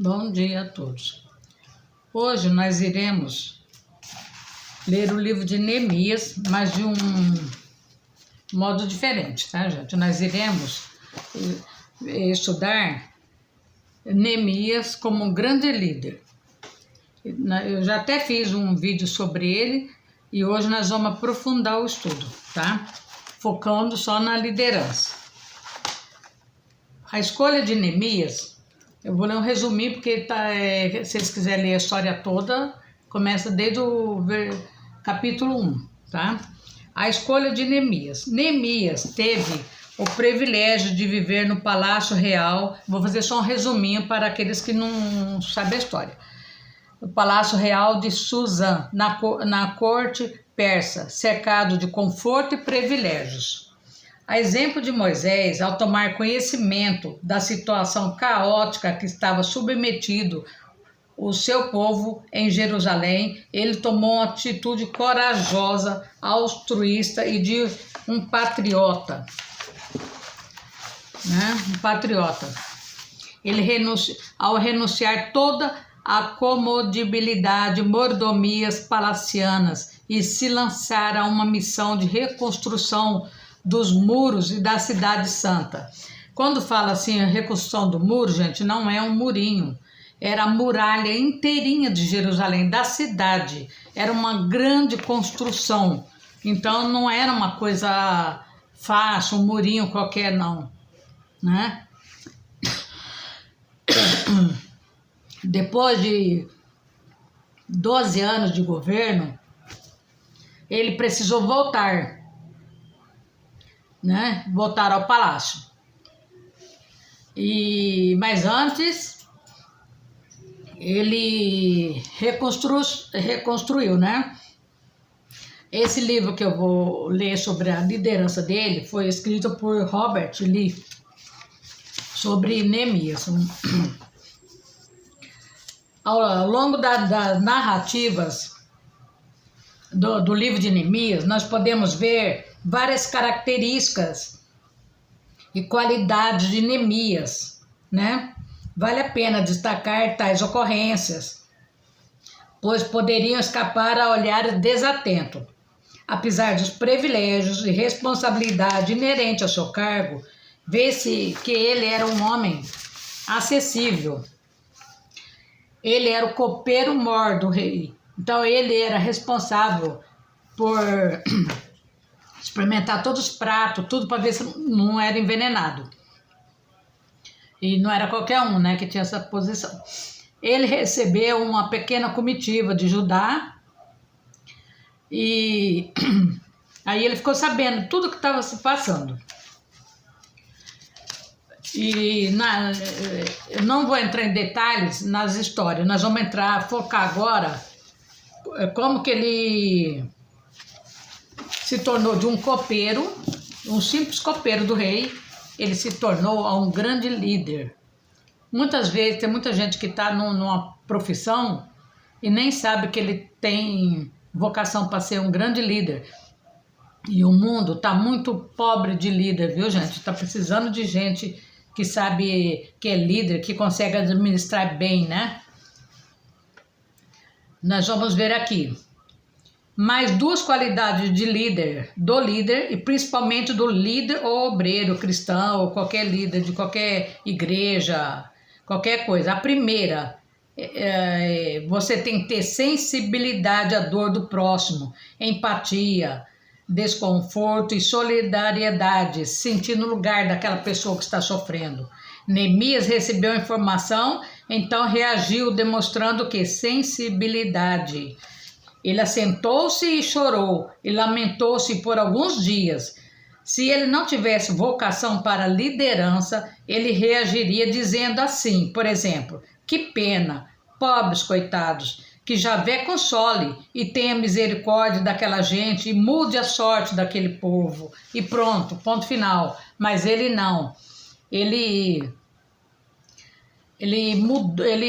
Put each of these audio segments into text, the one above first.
Bom dia a todos. Hoje nós iremos ler o livro de Neemias, mas de um modo diferente, tá, gente? Nós iremos estudar Neemias como um grande líder. Eu já até fiz um vídeo sobre ele e hoje nós vamos aprofundar o estudo, tá? Focando só na liderança. A escolha de Neemias, eu vou ler um resuminho, porque se eles quiserem ler a história toda, começa desde o capítulo 1, tá? A escolha de Neemias. Neemias teve o privilégio de viver no Palácio Real. Vou fazer só um resuminho para aqueles que não sabem a história. O Palácio Real de Suzã, na corte persa, cercado de conforto e privilégios. A exemplo de Moisés, ao tomar conhecimento da situação caótica que estava submetido o seu povo em Jerusalém, ele tomou uma atitude corajosa, altruísta e de um patriota. Um patriota. Ele ao renunciar toda a comodidade, mordomias palacianas e se lançar a uma missão de reconstrução dos muros e da cidade santa. Quando fala assim, a reconstrução do muro, gente, não é um murinho. Era a muralha inteirinha de Jerusalém, da cidade. Era uma grande construção. Então não era uma coisa fácil, um murinho qualquer, não. Né? Depois de 12 anos de governo, ele precisou voltar. Voltar ao palácio. Mas antes ele reconstruiu, né? Esse livro que eu vou ler sobre a liderança dele foi escrito por Robert Lee, sobre Neemias. Ao longo das narrativas do livro de Neemias, nós podemos ver várias características e qualidades de Neemias, né? Vale a pena destacar tais ocorrências, pois poderiam escapar a olhar desatento. Apesar dos privilégios e responsabilidade inerente ao seu cargo, vê-se que ele era um homem acessível. Ele era o copeiro-mor do rei, então ele era responsável por experimentar todos os pratos, tudo para ver se não era envenenado. E não era qualquer um, né, que tinha essa posição. Ele recebeu uma pequena comitiva de Judá e aí ele ficou sabendo tudo que estava se passando. Eu não vou entrar em detalhes nas histórias, nós vamos focar agora como que ele se tornou de um copeiro, um simples copeiro do rei, ele se tornou um grande líder. Muitas vezes tem muita gente que está numa profissão e nem sabe que ele tem vocação para ser um grande líder. E o mundo está muito pobre de líder, viu, gente? Está precisando de gente que sabe que é líder, que consegue administrar bem, né? Nós vamos ver aqui mais duas qualidades de líder, do líder e principalmente do líder ou obreiro cristão ou qualquer líder de qualquer igreja, qualquer coisa. A primeira, você tem que ter sensibilidade à dor do próximo, empatia, desconforto e solidariedade, sentir no lugar daquela pessoa que está sofrendo. Neemias recebeu a informação, então reagiu demonstrando que sensibilidade. Ele assentou-se e chorou, e lamentou-se por alguns dias. Se ele não tivesse vocação para liderança, ele reagiria dizendo assim, por exemplo: que pena, pobres coitados, que Javé console e tenha misericórdia daquela gente e mude a sorte daquele povo. E pronto, ponto final. Mas ele não. Ele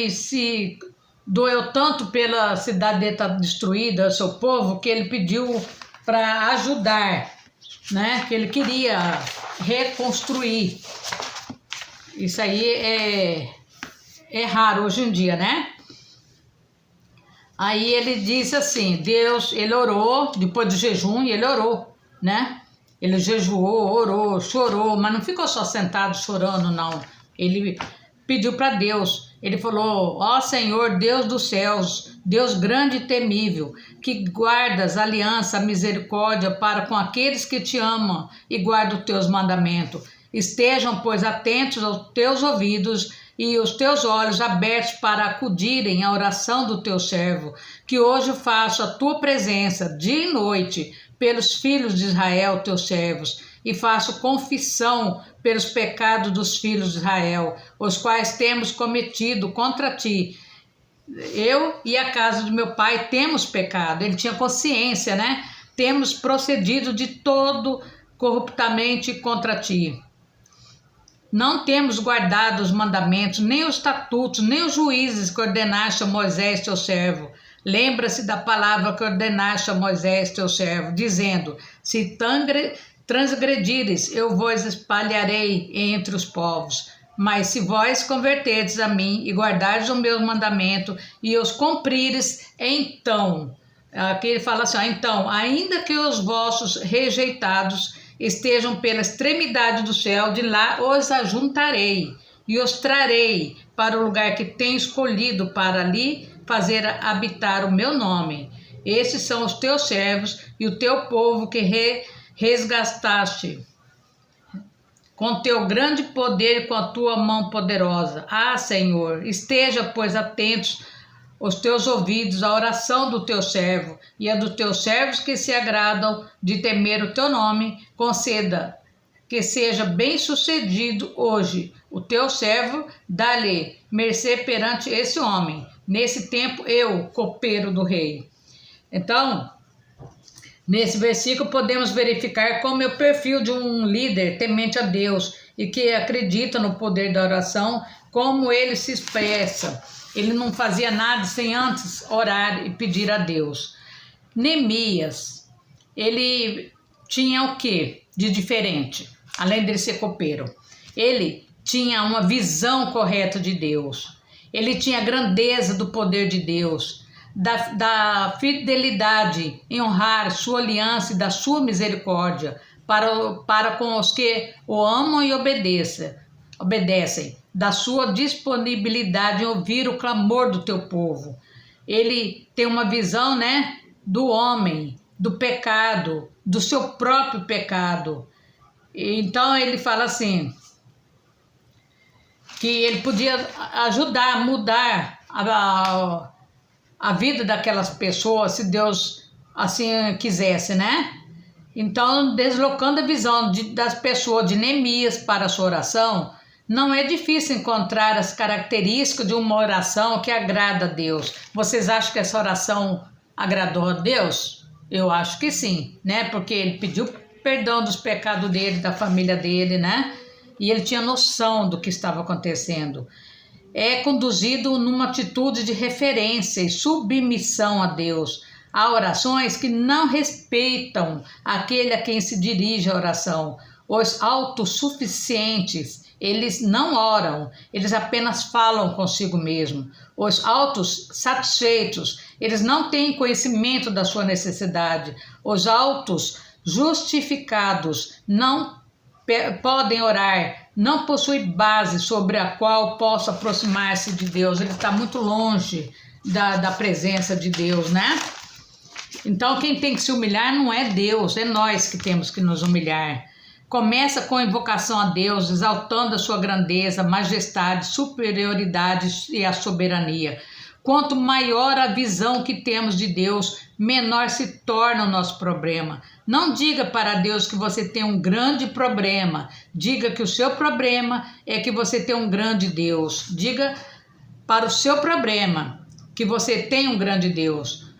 se doeu tanto pela cidade dele estar destruída, seu povo, que ele pediu para ajudar, né? Que ele queria reconstruir. Isso aí é raro hoje em dia, né? Aí ele disse assim, Deus, ele orou, depois do jejum, ele orou, né? Ele jejuou, orou, chorou, mas não ficou só sentado chorando, não. Ele pediu para Deus, ele falou, ó Senhor, Deus dos céus, Deus grande e temível, que guardas a aliança, a misericórdia para com aqueles que te amam e guardam os teus mandamentos. Estejam, pois, atentos aos teus ouvidos e os teus olhos abertos para acudirem à oração do teu servo, que hoje faço a tua presença dia e noite pelos filhos de Israel, teus servos, e faço confissão pelos pecados dos filhos de Israel, os quais temos cometido contra ti. Eu e a casa de meu pai temos pecado. Ele tinha consciência, né? Temos procedido de todo corruptamente contra ti. Não temos guardado os mandamentos, nem os estatutos, nem os juízes que ordenaste a Moisés, teu servo. Lembra-se da palavra que ordenaste a Moisés, teu servo, dizendo, se transgredires, eu vos espalharei entre os povos. Mas se vós converterdes a mim e guardardes o meu mandamento e os cumprires, então, aqui ele fala assim, então, ainda que os vossos rejeitados estejam pela extremidade do céu, de lá os ajuntarei e os trarei para o lugar que tenho escolhido para ali fazer habitar o meu nome. Esses são os teus servos e o teu povo que resgataste com teu grande poder e com a tua mão poderosa. Ah, Senhor, esteja, pois, atentos os teus ouvidos à oração do teu servo e a dos teus servos que se agradam de temer o teu nome, conceda que seja bem sucedido hoje o teu servo, dá-lhe mercê perante esse homem. Nesse tempo eu, copeiro do rei. Então, nesse versículo podemos verificar como é o perfil de um líder temente a Deus e que acredita no poder da oração, como ele se expressa. Ele não fazia nada sem antes orar e pedir a Deus. Neemias, ele tinha o que de diferente? Além dele ser copeiro, ele tinha uma visão correta de Deus. Ele tinha a grandeza do poder de Deus, da fidelidade em honrar sua aliança e da sua misericórdia para com os que o amam e obedecem, da sua disponibilidade em ouvir o clamor do teu povo. Ele tem uma visão, né, do homem, do pecado, do seu próprio pecado. Então ele fala assim, que ele podia ajudar a mudar a vida daquelas pessoas, se Deus assim quisesse, né? Então, deslocando a visão das pessoas de Neemias para a sua oração, não é difícil encontrar as características de uma oração que agrada a Deus. Vocês acham que essa oração agradou a Deus? Eu acho que sim, né? Porque ele pediu perdão dos pecados dele, da família dele, né? E ele tinha noção do que estava acontecendo. É conduzido numa atitude de referência e submissão a Deus. Há orações que não respeitam aquele a quem se dirige a oração. Os autossuficientes, eles não oram, eles apenas falam consigo mesmo. Os autossatisfeitos, eles não têm conhecimento da sua necessidade. Os autojustificados não podem orar, não possuem base sobre a qual possa aproximar-se de Deus. Ele está muito longe da presença de Deus, né? Então quem tem que se humilhar não é Deus, é nós que temos que nos humilhar. Começa com a invocação a Deus, exaltando a sua grandeza, majestade, superioridade e a soberania. Quanto maior a visão que temos de Deus, menor se torna o nosso problema. Não diga para Deus que você tem um grande problema. Diga que o seu problema é que você tem um grande Deus. Diga para o seu problema que você tem um grande Deus.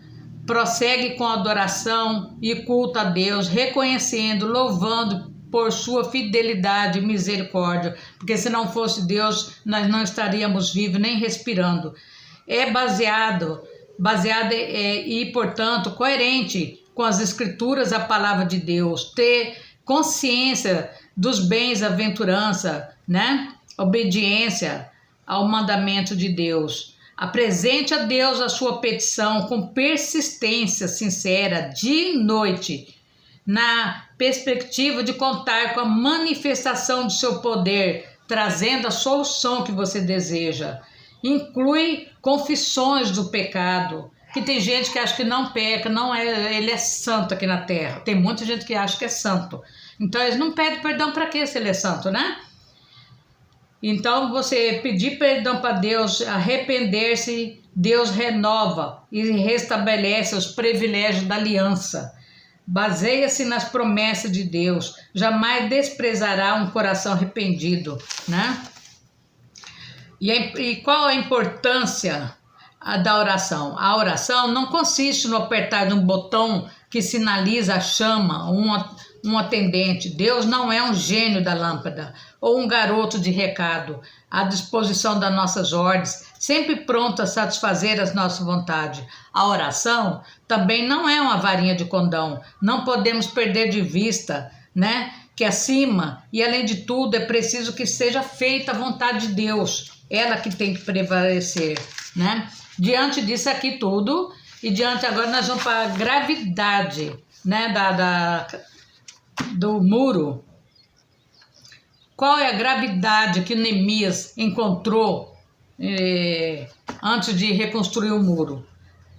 Prossegue com adoração e culto a Deus, reconhecendo, louvando por sua fidelidade e misericórdia, porque se não fosse Deus, nós não estaríamos vivos nem respirando. É baseado e, portanto, coerente com as Escrituras, a palavra de Deus, ter consciência dos bens-aventurança, né? Obediência, ao mandamento de Deus. Apresente a Deus a sua petição com persistência sincera, dia e noite, na perspectiva de contar com a manifestação do seu poder, trazendo a solução que você deseja. Inclui confissões do pecado, que tem gente que acha que não peca, não é, ele é santo aqui na terra. Tem muita gente que acha que é santo. Então eles não pedem perdão para quê se ele é santo, né? Então você pedir perdão para Deus, arrepender-se, Deus renova e restabelece os privilégios da aliança. Baseia-se nas promessas de Deus, jamais desprezará um coração arrependido, né? E qual a importância da oração? A oração não consiste no apertar de um botão que sinaliza a chama, um atendente. Deus não é um gênio da lâmpada ou um garoto de recado à disposição das nossas ordens, sempre pronto a satisfazer as nossas vontades. A oração também não é uma varinha de condão. Não podemos perder de vista, né, que acima e além de tudo é preciso que seja feita a vontade de Deus. Ela que tem que prevalecer, né? Diante disso aqui tudo, e diante agora nós vamos para a gravidade, né, do muro. Qual é a gravidade que Neemias encontrou antes de reconstruir o muro?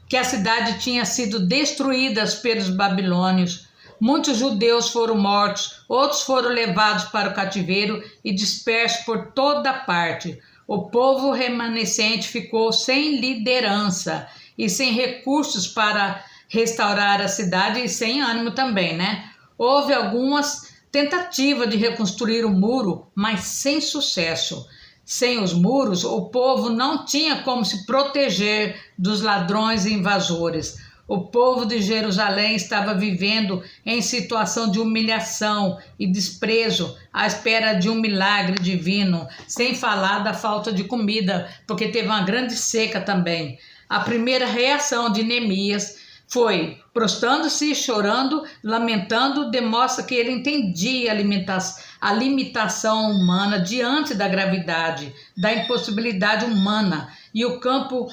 Que a cidade tinha sido destruída pelos babilônios, muitos judeus foram mortos, outros foram levados para o cativeiro e dispersos por toda parte. O povo remanescente ficou sem liderança e sem recursos para restaurar a cidade e sem ânimo também, né? Houve algumas tentativas de reconstruir o muro, mas sem sucesso. Sem os muros, o povo não tinha como se proteger dos ladrões e invasores. O povo de Jerusalém estava vivendo em situação de humilhação e desprezo à espera de um milagre divino, sem falar da falta de comida, porque teve uma grande seca também. A primeira reação de Neemias foi, prostrando-se, chorando, lamentando, demonstra que ele entendia a limitação humana diante da gravidade, da impossibilidade humana e o campo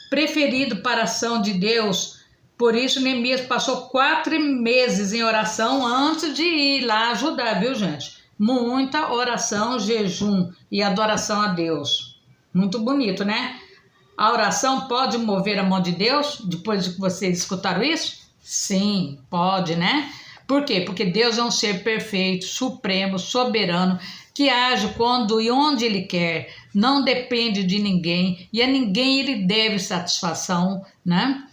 preferido para a ação de Deus. Por isso, Neemias passou 4 meses em oração antes de ir lá ajudar, viu, gente? Muita oração, jejum e adoração a Deus. Muito bonito, né? A oração pode mover a mão de Deus, depois que vocês escutaram isso? Sim, pode, né? Por quê? Porque Deus é um ser perfeito, supremo, soberano, que age quando e onde Ele quer, não depende de ninguém, e a ninguém Ele deve satisfação, né?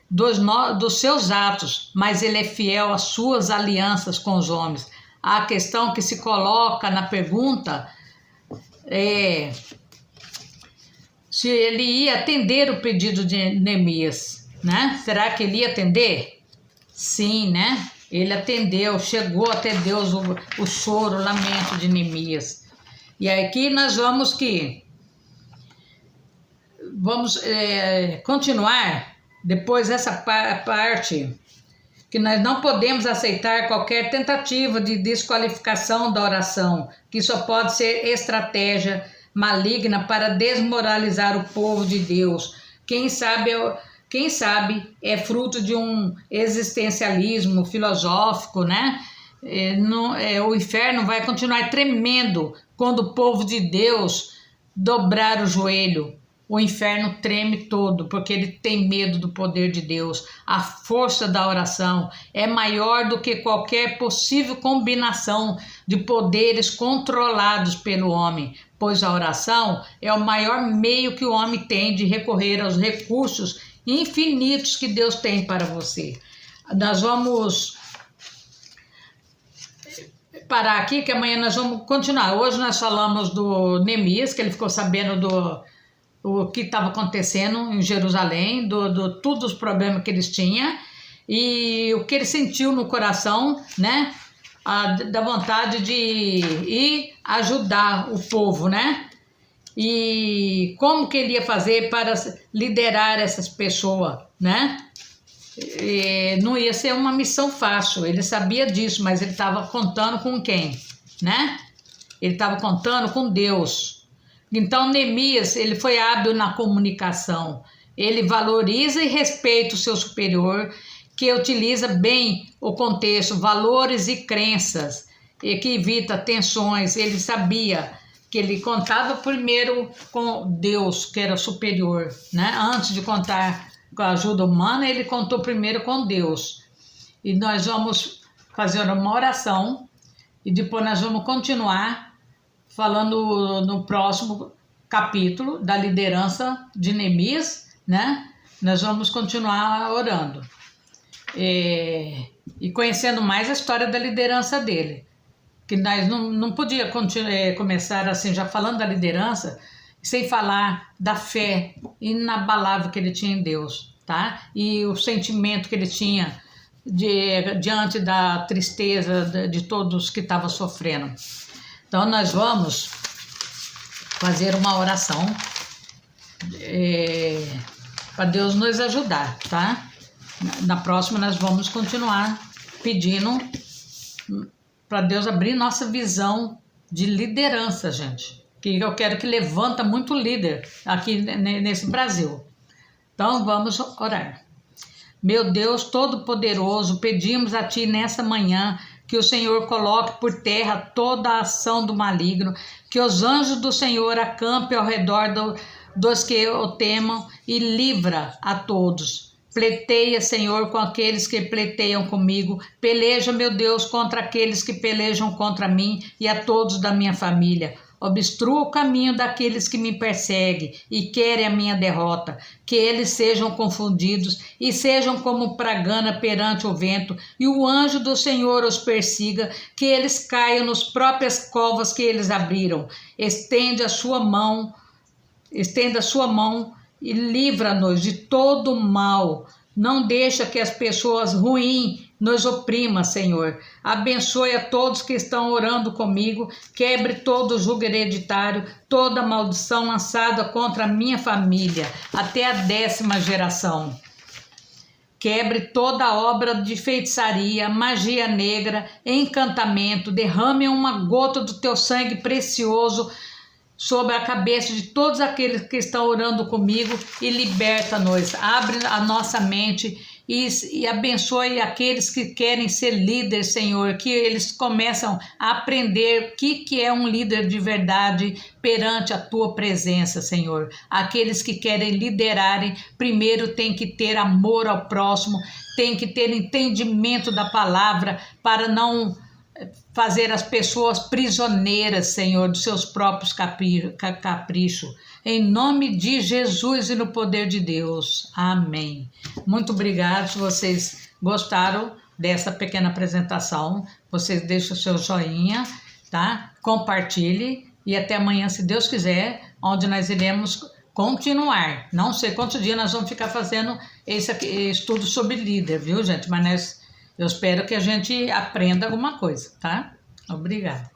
Dos seus atos, mas Ele é fiel às suas alianças com os homens. A questão que se coloca na pergunta é se ele ia atender o pedido de Neemias, né? Será que ele ia atender? Sim, né? Ele atendeu, chegou até Deus o choro, o lamento de Neemias. E aqui nós vamos continuar depois essa parte que nós não podemos aceitar qualquer tentativa de desqualificação da oração, que só pode ser estratégia maligna para desmoralizar o povo de Deus. Quem sabe é fruto de um existencialismo filosófico, né? O inferno vai continuar tremendo quando o povo de Deus dobrar o joelho. O inferno treme todo, porque ele tem medo do poder de Deus. A força da oração é maior do que qualquer possível combinação de poderes controlados pelo homem, pois a oração é o maior meio que o homem tem de recorrer aos recursos infinitos que Deus tem para você. Nós vamos parar aqui, que amanhã nós vamos continuar. Hoje nós falamos do Neemias, que ele ficou sabendo o que estava acontecendo em Jerusalém, todos os problemas que eles tinham e o que ele sentiu no coração, né? Da vontade de ir ajudar o povo, né? E como que ele ia fazer para liderar essas pessoas, né? Não ia ser uma missão fácil, ele sabia disso, mas ele estava contando com quem, né? Ele estava contando com Deus. Então, Neemias, ele foi hábil na comunicação. Ele valoriza e respeita o seu superior, que utiliza bem o contexto, valores e crenças, e que evita tensões. Ele sabia que ele contava primeiro com Deus, que era superior, né? Antes de contar com a ajuda humana, ele contou primeiro com Deus. E nós vamos fazer uma oração e depois nós vamos continuar falando no próximo capítulo da liderança de Neemias, né? Nós vamos continuar orando e conhecendo mais a história da liderança dele, que nós não podia começar assim, já falando da liderança, sem falar da fé inabalável que ele tinha em Deus, tá? E o sentimento que ele tinha diante da tristeza de todos que estavam sofrendo. Então nós vamos fazer uma oração para Deus nos ajudar, tá? Na próxima nós vamos continuar pedindo para Deus abrir nossa visão de liderança, gente. Que eu quero que levanta muito líder aqui nesse Brasil. Então vamos orar. Meu Deus Todo-Poderoso, pedimos a Ti nessa manhã que o Senhor coloque por terra toda a ação do maligno, que os anjos do Senhor acampem ao redor dos que o temam e livra a todos. Pleiteia, Senhor, com aqueles que pleiteiam comigo. Peleja, meu Deus, contra aqueles que pelejam contra mim e a todos da minha família. Obstrua o caminho daqueles que me perseguem e querem a minha derrota. Que eles sejam confundidos e sejam como pragana perante o vento, e o anjo do Senhor os persiga, que eles caiam nas próprias covas que eles abriram. Estenda a sua mão e livra-nos de todo mal. Não deixa que as pessoas ruins nos oprimam, Senhor. Abençoe a todos que estão orando comigo. Quebre todo o jugo hereditário, toda maldição lançada contra a minha família, até a 10ª geração. Quebre toda obra de feitiçaria, magia negra, encantamento. Derrame uma gota do teu sangue precioso sobre a cabeça de todos aqueles que estão orando comigo e liberta-nos. Abre a nossa mente e abençoe aqueles que querem ser líderes, Senhor, que eles começam a aprender o que é um líder de verdade perante a Tua presença, Senhor. Aqueles que querem liderarem, primeiro tem que ter amor ao próximo, tem que ter entendimento da palavra para não fazer as pessoas prisioneiras, Senhor, dos seus próprios caprichos. Em nome de Jesus e no poder de Deus. Amém. Muito obrigado. Se vocês gostaram dessa pequena apresentação, vocês deixem o seu joinha, tá? Compartilhe e até amanhã, se Deus quiser, onde nós iremos continuar. Não sei quantos dias nós vamos ficar fazendo esse estudo sobre líder, viu, gente? Mas eu espero que a gente aprenda alguma coisa, tá? Obrigada.